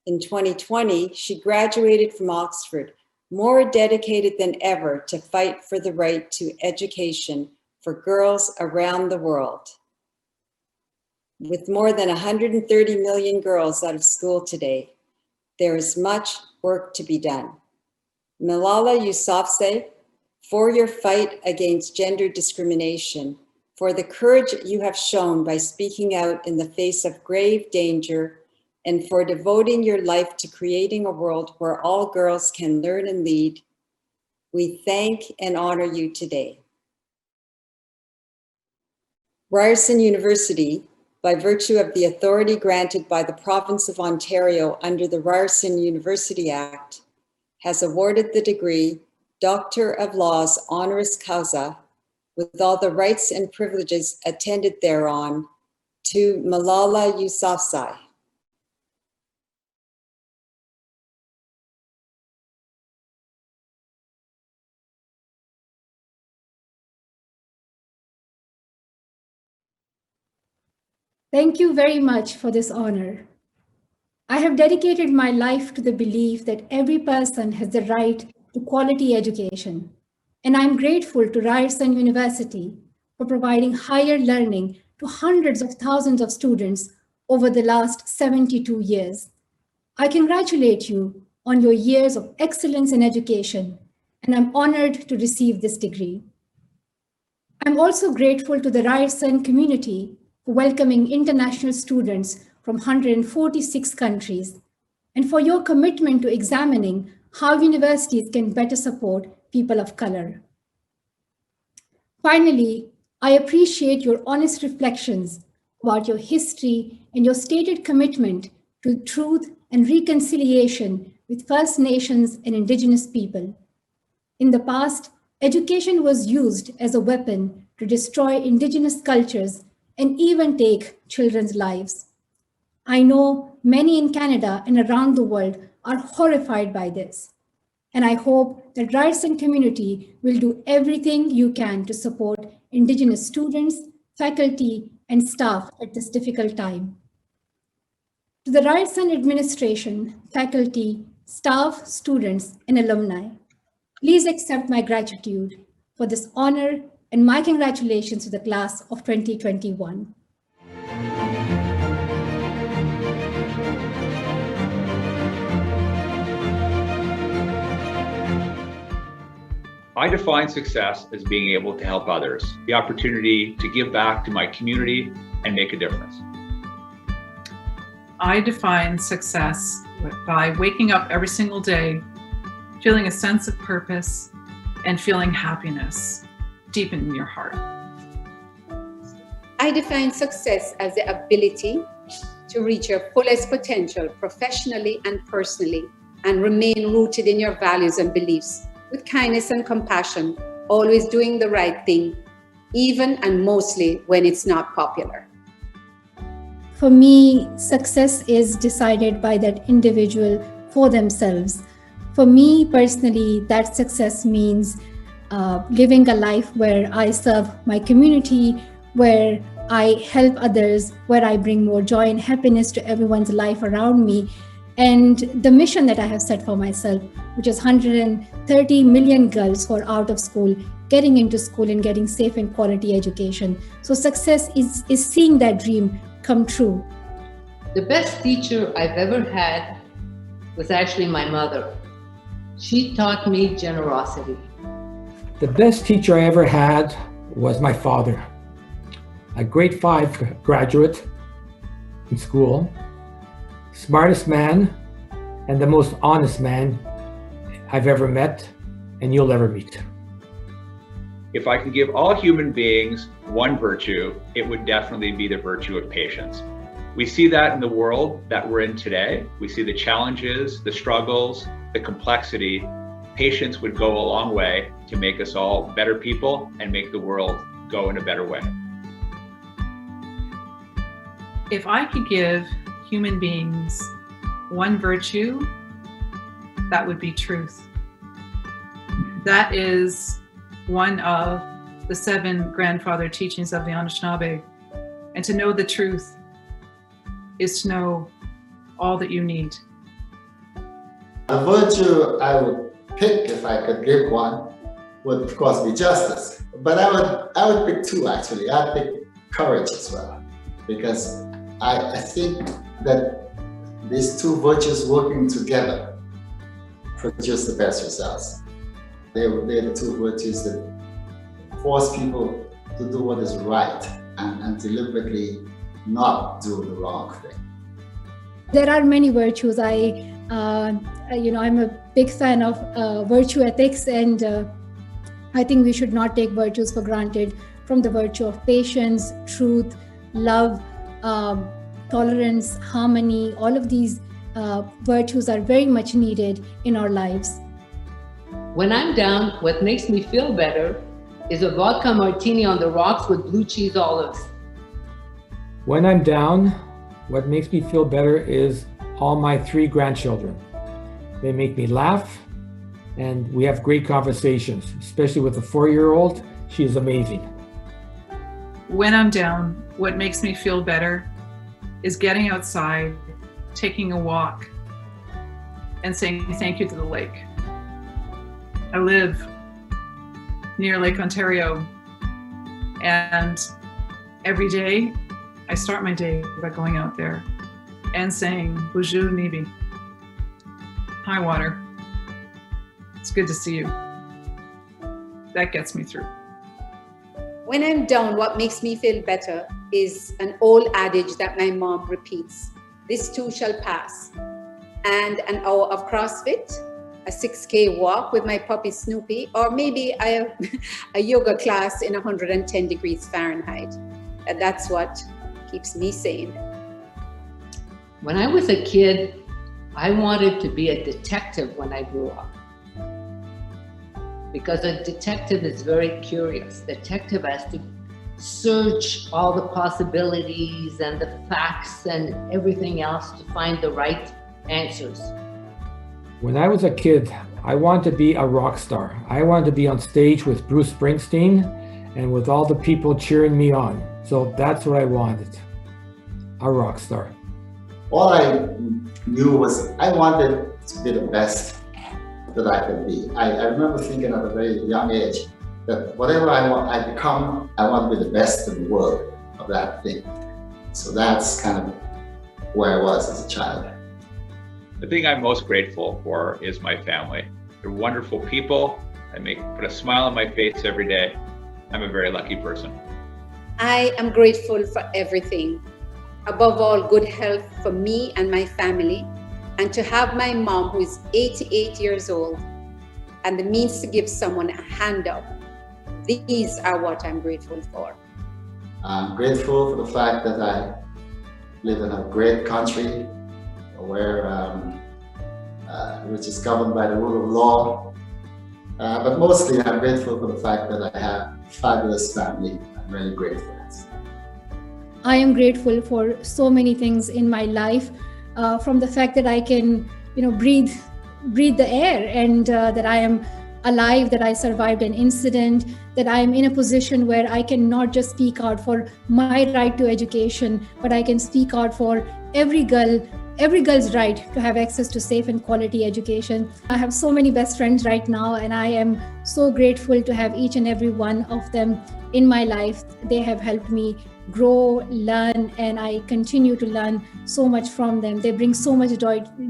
In 2020, she graduated from Oxford, more dedicated than ever to fight for the right to education for girls around the world. With more than 130 million girls out of school today, there is much work to be done. Malala Yousafzai, for your fight against gender discrimination, for the courage you have shown by speaking out in the face of grave danger, and for devoting your life to creating a world where all girls can learn and lead, we thank and honor you today. Ryerson University, by virtue of the authority granted by the Province of Ontario under the Ryerson University Act, has awarded the degree Doctor of Laws honoris causa, with all the rights and privileges attended thereon, to Malala Yousafzai. Thank you very much for this honor. I have dedicated my life to the belief that every person has the right to quality education, and I'm grateful to Ryerson University for providing higher learning to to hundreds of thousands of students over the last 72 years. I congratulate you on your years of excellence in education, and I'm honored to receive this degree. I'm also grateful to the Ryerson community for welcoming international students from 146 countries, and for your commitment to examining how universities can better support people of color. Finally, I appreciate your honest reflections about your history and your stated commitment to truth and reconciliation with First Nations and Indigenous people. In the past, education was used as a weapon to destroy Indigenous cultures and even take children's lives. I know many in Canada and around the world are horrified by this, and I hope that Ryerson community will do everything you can to support Indigenous students, faculty, and staff at this difficult time. To the Ryerson administration, faculty, staff, students, and alumni, please accept my gratitude for this honor and my congratulations to the class of 2021. I define success as being able to help others, the opportunity to give back to my community and make a difference. I define success by waking up every single day, feeling a sense of purpose and feeling happiness deep in your heart. I define success as the ability to reach your fullest potential professionally and personally, and remain rooted in your values and beliefs with kindness and compassion, always doing the right thing, even and mostly when it's not popular. For me, success is decided by that individual for themselves. For me personally, that success means living a life where I serve my community, where I help others, where I bring more joy and happiness to everyone's life around me. And the mission that I have set for myself, which is 130 million girls who are out of school, getting into school and getting safe and quality education. So success is seeing that dream come true. The best teacher I've ever had was actually my mother. She taught me generosity. The best teacher I ever had was my father, a grade 5 graduate in school, smartest man and the most honest man I've ever met and you'll ever meet. If I could give all human beings one virtue, it would definitely be the virtue of patience. We see that in the world that we're in today. We see the challenges, the struggles, the complexity. Patience would go a long way to make us all better people and make the world go in a better way. If I could give human beings one virtue, that would be truth. That is one of the 7 grandfather teachings of the Anishinaabe. And to know the truth is to know all that you need. The virtue I would pick, if I could give one, would of course be justice. But I would pick 2 actually. I'd pick courage as well, because I think that these 2 virtues working together produce the best results. They're the 2 virtues that force people to do what is right and deliberately not do the wrong thing. There are many virtues. I'm a big fan of virtue ethics, and I think we should not take virtues for granted. From the virtue of patience, truth, love, tolerance, harmony, all of these virtues are very much needed in our lives. When I'm down, what makes me feel better is a vodka martini on the rocks with blue cheese olives. When I'm down, what makes me feel better is all my 3 grandchildren. They make me laugh and we have great conversations, especially with the 4-year-old. She is amazing. When I'm down, what makes me feel better is getting outside, taking a walk, and saying thank you to the lake. I live near Lake Ontario, and Every day, I start my day by going out there and saying, Bonjour, Nibi. Hi, water. It's good to see you. That gets me through. When I'm down, what makes me feel better is an old adage that my mom repeats. This too shall pass. And an hour of CrossFit, a 6K walk with my puppy Snoopy, or maybe a yoga class in 110 degrees Fahrenheit. And that's what keeps me sane. When I was a kid, I wanted to be a detective when I grew up. Because a detective is very curious. The detective has to search all the possibilities and the facts and everything else to find the right answers. When I was a kid, I wanted to be a rock star. I wanted to be on stage with Bruce Springsteen and with all the people cheering me on. So that's what I wanted, a rock star. All I knew was I wanted to be the best that I could be. I remember thinking at a very young age that whatever I become, I want to be the best in the world of that thing. So that's kind of where I was as a child. The thing I'm most grateful for is my family. They're wonderful people. They put a smile on my face every day. I'm a very lucky person. I am grateful for everything. Above all, good health for me and my family, and to have my mom, who is 88 years old, and the means to give someone a hand up. These are what I'm grateful for. I'm grateful for the fact that I live in a great country where which is governed by the rule of law. But mostly I'm grateful for the fact that I have a fabulous family. I'm really grateful. I am grateful for so many things in my life, from the fact that I can, breathe the air, and that I am alive, that I survived an incident, that I am in a position where I can not just speak out for my right to education, but I can speak out for every girl's right to have access to safe and quality education. I have so many best friends right now, and I am so grateful to have each and every one of them in my life. They have helped me grow, learn, and I continue to learn so much from them. They bring so much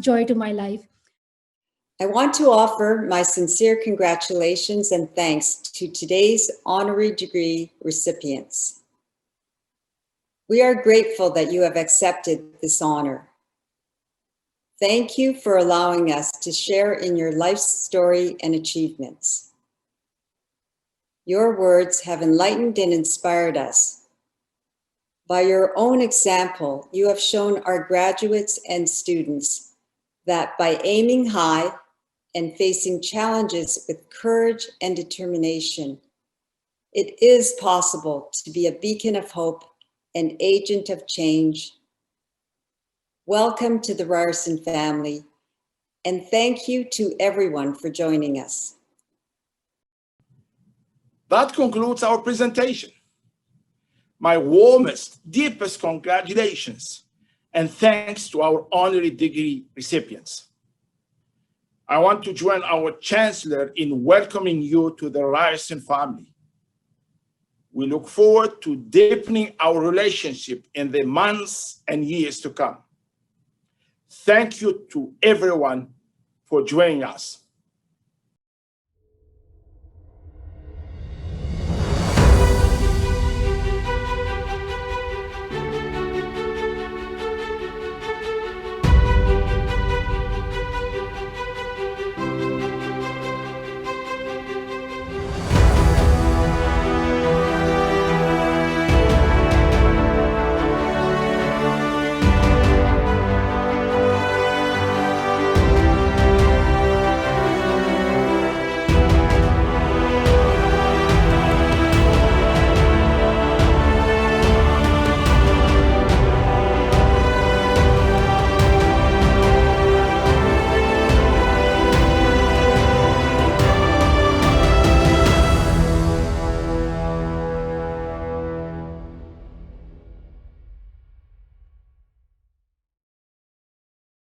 joy to my life. I want to offer my sincere congratulations and thanks to today's honorary degree recipients. We are grateful that you have accepted this honor. Thank you for allowing us to share in your life story and achievements. Your words have enlightened and inspired us. By your own example, you have shown our graduates and students that by aiming high and facing challenges with courage and determination, it is possible to be a beacon of hope and agent of change. Welcome to the Ryerson family, and thank you to everyone for joining us. That concludes our presentation. My warmest, deepest congratulations and thanks to our honorary degree recipients. I want to join our Chancellor in welcoming you to the Ryerson family. We look forward to deepening our relationship in the months and years to come. Thank you to everyone for joining us.